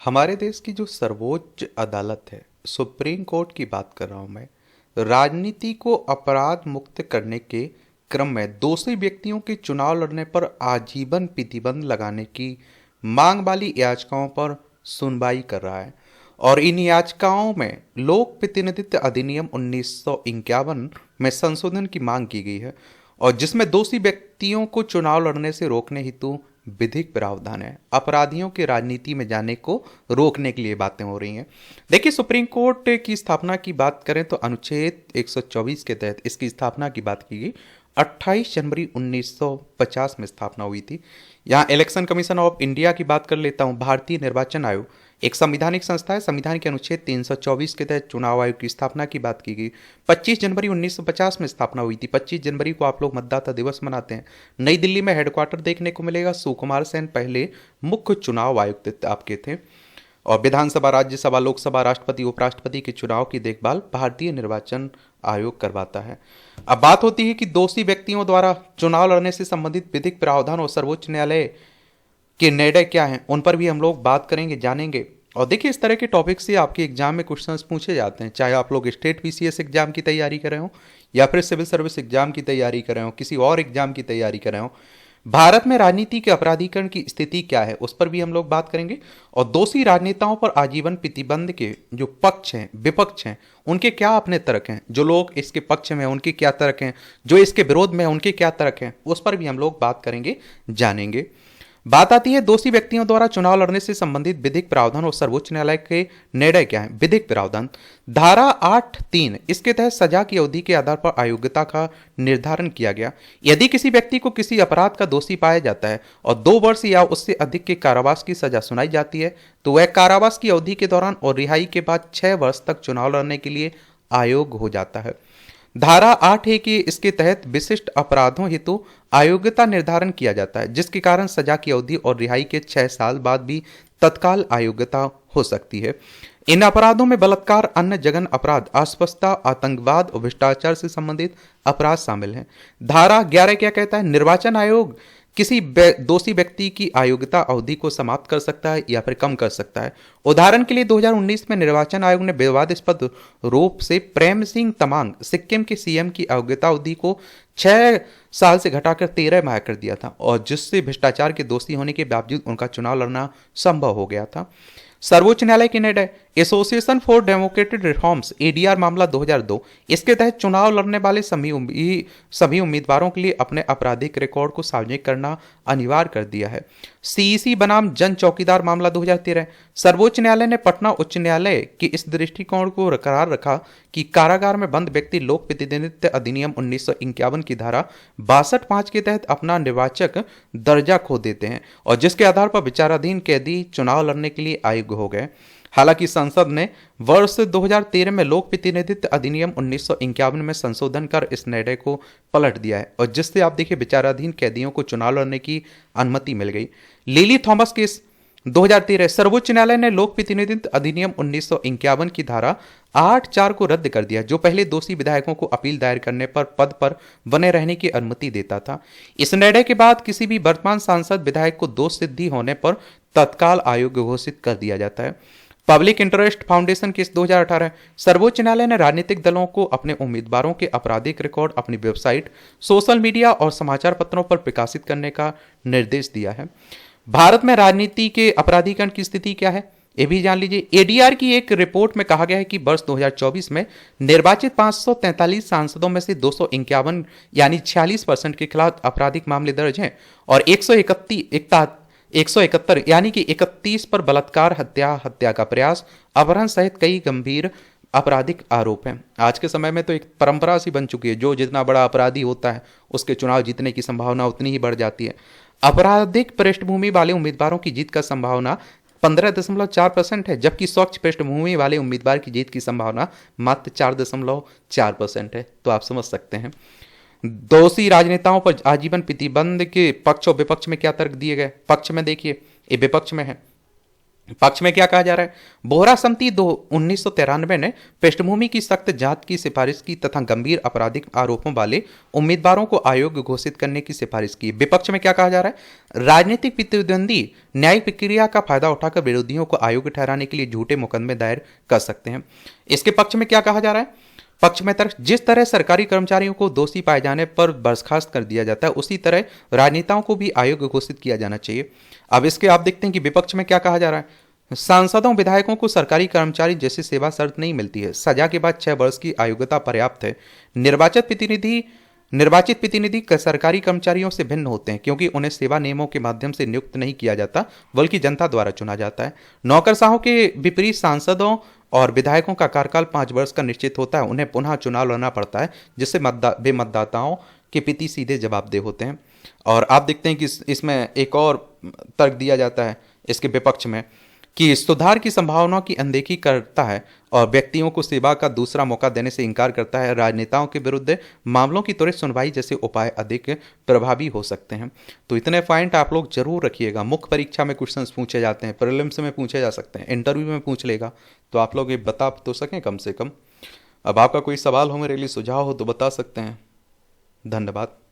हमारे देश की जो सर्वोच्च अदालत है, सुप्रीम कोर्ट की बात कर रहा हूं मैं। राजनीति को अपराध मुक्त करने के क्रम में दोषी व्यक्तियों के चुनाव लड़ने पर आजीवन प्रतिबंध लगाने की मांग वाली याचिकाओं पर सुनवाई कर रहा है। और इन याचिकाओं में लोक प्रतिनिधित्व अधिनियम 1951 में संशोधन की मांग की गई है, और जिसमें दोषी व्यक्तियों को चुनाव लड़ने से रोकने हेतु विधिक प्रावधान है। अपराधियों के राजनीति में जाने को रोकने के लिए बातें हो रही हैं। देखिए, सुप्रीम कोर्ट की स्थापना की बात करें तो अनुच्छेद 124 के तहत इसकी स्थापना की बात की गई। 28 जनवरी 1950 में स्थापना हुई थी। यहाँ इलेक्शन कमीशन ऑफ इंडिया की बात कर लेता हूँ। भारतीय निर्वाचन आयोग एक संवैधानिक संस्था है। संविधान के अनुच्छेद 324 के तहत चुनाव आयोग की स्थापना की बात की गई। 25 जनवरी 1950 में स्थापना हुई थी। 25 जनवरी को आप लोग मतदाता दिवस मनाते हैं। नई दिल्ली में हेडक्वार्टर देखने को मिलेगा। सुकुमार सेन पहले मुख्य चुनाव आयुक्त आपके थे। और विधानसभा, राज्यसभा, लोकसभा, राष्ट्रपति, उपराष्ट्रपति के चुनाव की देखभाल भारतीय निर्वाचन आयोग करवाता है। अब बात होती है कि दोषी व्यक्तियों द्वारा चुनाव लड़ने से संबंधित विधिक प्रावधान और सर्वोच्च न्यायालय के निर्णय क्या हैं, उन पर भी हम लोग बात करेंगे, जानेंगे। और देखिए, इस तरह के टॉपिक से आपके एग्जाम में क्वेश्चंस पूछे जाते हैं, चाहे आप लोग स्टेट पीसीएस एग्जाम की तैयारी कर रहे हो, या फिर सिविल सर्विस एग्जाम की तैयारी कर रहे हो, किसी और एग्जाम की तैयारी कर रहे हो। भारत में राजनीति के अपराधीकरण की स्थिति क्या है, उस पर भी हम लोग बात करेंगे। और दोषी राजनेताओं पर आजीवन प्रतिबंध के जो पक्ष हैं, विपक्ष हैं, उनके क्या अपने तर्क हैं। जो लोग इसके पक्ष में हैं उनके क्या तर्क हैं, जो इसके विरोध में हैं उनके क्या तर्क हैं, उस पर भी हम लोग बात करेंगे, जानेंगे। बात आती है दोषी व्यक्तियों द्वारा चुनाव लड़ने से संबंधित विधिक प्रावधान और सर्वोच्च न्यायालय के निर्णय क्या है। विधिक प्रावधान धारा 8(3) इसके तहत सजा की अवधि के आधार पर अयोग्यता का निर्धारण किया गया। यदि किसी व्यक्ति को किसी अपराध का दोषी पाया जाता है और 2 वर्ष या उससे अधिक के कारावास की सजा सुनाई जाती है, तो वह कारावास की अवधि के दौरान और रिहाई के बाद 6 वर्ष तक चुनाव लड़ने के लिए अयोग्य हो जाता है। धारा 8 है कि इसके तहत विशिष्ट अपराधों हेतु अयोग्यता निर्धारण किया जाता है, जिसके कारण सजा की अवधि और रिहाई के 6 साल बाद भी तत्काल अयोग्यता हो सकती है। इन अपराधों में बलात्कार, अन्य जघन्य अपराध, अस्वस्थता, आतंकवाद और भ्रष्टाचार से संबंधित अपराध शामिल हैं। धारा 11 क्या कहता है, निर्वाचन आयोग किसी दोषी व्यक्ति की अयोग्यता अवधि को समाप्त कर सकता है या फिर कम कर सकता है। उदाहरण के लिए 2019 में निर्वाचन आयोग ने विवादास्पद रूप से प्रेम सिंह तमांग, सिक्किम के सीएम की अयोग्यता अवधि को 6 साल से घटाकर 13 माह कर दिया था, और जिससे भ्रष्टाचार के दोषी होने के बावजूद उनका चुनाव लड़ना संभव हो गया था। सर्वोच्च न्यायालय के निर्णय association for democratic reforms ADR मामला 2002, इसके तहत चुनाव लड़ने वाले सभी उम्मीदवारों के लिए अपने आपराधिक रिकॉर्ड को सार्वजनिक करना अनिवार्य कर दिया है। सीईसी बनाम जन चौकीदार मामला 2013, सर्वोच्च न्यायालय ने पटना उच्च न्यायालय के इस दृष्टिकोण को बरकरार रखा कि कारागार में बंद व्यक्ति लोक प्रतिनिधित्व अधिनियम 1951 की धारा 62(5) के तहत अपना निर्वाचक दर्जा खो देते हैं, और जिसके आधार पर विचाराधीन कैदी चुनाव लड़ने के लिए अयोग्य हो गए। हालांकि संसद ने वर्ष 2013 में लोक प्रतिनिधित्व अधिनियम 1951 में संशोधन कर इस निर्णय को पलट दिया है, और जिससे आप देखिए विचाराधीन कैदियों को चुनाव लड़ने की अनुमति मिल गई। लिली थॉमस केस 2013, सर्वोच्च न्यायालय ने लोक प्रतिनिधित्व अधिनियम 1951 की धारा 8(4) को रद्द कर दिया, जो पहले दोषी विधायकों को अपील दायर करने पर पद पर बने रहने की अनुमति देता था। इस निर्णय के बाद किसी भी वर्तमान सांसद विधायक को दोष सिद्धि होने पर तत्काल अयोग्य घोषित कर दिया जाता है। पब्लिक इंटरेस्ट फाउंडेशन केस 2018, सर्वोच्च न्यायालय ने राजनीतिक दलों को अपने उम्मीदवारों के आपराधिक रिकॉर्ड अपनी वेबसाइट, सोशल मीडिया और समाचार पत्रों पर प्रकाशित करने का निर्देश दिया है। भारत में राजनीति के अपराधीकरण की स्थिति क्या है, ये भी जान लीजिए। एडीआर की एक रिपोर्ट में कहा गया है कि वर्ष 2024 में निर्वाचित 543 सांसदों में से 251 यानी 46% के खिलाफ आपराधिक मामले दर्ज हैं, और 171 यानी कि 31 पर बलात्कार, हत्या का प्रयास, अपहरण सहित कई गंभीर आपराधिक आरोप हैं। आज के समय में तो एक परंपरा सी बन चुकी है, जो जितना बड़ा अपराधी होता है उसके चुनाव जीतने की संभावना उतनी ही बढ़ जाती है। आपराधिक पृष्ठभूमि वाले उम्मीदवारों की जीत का संभावना 15.4% है, जबकि स्वच्छ पृष्ठभूमि वाले उम्मीदवार की जीत की संभावना मात्र 4.4% है। तो आप समझ सकते हैं दोषी राजनेताओं पर आजीवन प्रतिबंध के पक्ष और विपक्ष में क्या तर्क दिए गए। पक्ष में देखिए, ये विपक्ष में है। पक्ष में क्या कहा जा रहा है? बोहरा समिति दो 1993 ने पृष्ठभूमि की सख्त जांच की सिफारिश की तथा गंभीर आपराधिक आरोपों वाले उम्मीदवारों को अयोग्य घोषित करने की सिफारिश की। विपक्ष में क्या कहा जा रहा है? राजनीतिक प्रतिद्वंदी न्यायिक प्रक्रिया का फायदा उठाकर विरोधियों को अयोग्य ठहराने के लिए झूठे मुकदमे दायर कर सकते हैं। इसके पक्ष में क्या कहा जा रहा है? पक्ष में तर्क, जिस तरह सरकारी कर्मचारियों को दोषी पाए जाने पर बर्खास्त कर दिया जाता है, उसी तरह राजनेताओं को भी अयोग्य घोषित किया जाना चाहिए। अब इसके आप देखते हैं कि विपक्ष में क्या कहा जा रहा है? सांसदों विधायकों को सरकारी कर्मचारी जैसी सेवा शर्त नहीं मिलती है। सजा के बाद 6 वर्ष की अयोग्यता पर्याप्त है। निर्वाचित प्रतिनिधि सरकारी कर्मचारियों से भिन्न होते हैं क्योंकि उन्हें सेवा नियमों के माध्यम से नियुक्त नहीं किया जाता बल्कि जनता द्वारा चुना जाता है। नौकरशाहों के विपरीत सांसदों और विधायकों का कार्यकाल 5 वर्ष का निश्चित होता है। उन्हें पुनः चुनाव लड़ना पड़ता है जिससे वे मतदाताओं के प्रति सीधे जवाबदेह होते हैं। और आप देखते हैं कि इसमें एक और तर्क दिया जाता है इसके विपक्ष में कि सुधार की संभावनाओं की अनदेखी करता है और व्यक्तियों को सेवा का दूसरा मौका देने से इनकार करता है। राजनेताओं के विरुद्ध मामलों की त्वरित सुनवाई जैसे उपाय अधिक प्रभावी हो सकते हैं। तो इतने पॉइंट आप लोग जरूर रखिएगा। मुख्य परीक्षा में क्वेश्चंस पूछे जाते हैं, प्रीलिम्स में पूछे जा सकते हैं, इंटरव्यू में पूछ लेगा, तो आप लोग ये बता तो सकें कम से कम। अब आपका कोई सवाल हो, मेरे लिए सुझाव हो तो बता सकते हैं। धन्यवाद।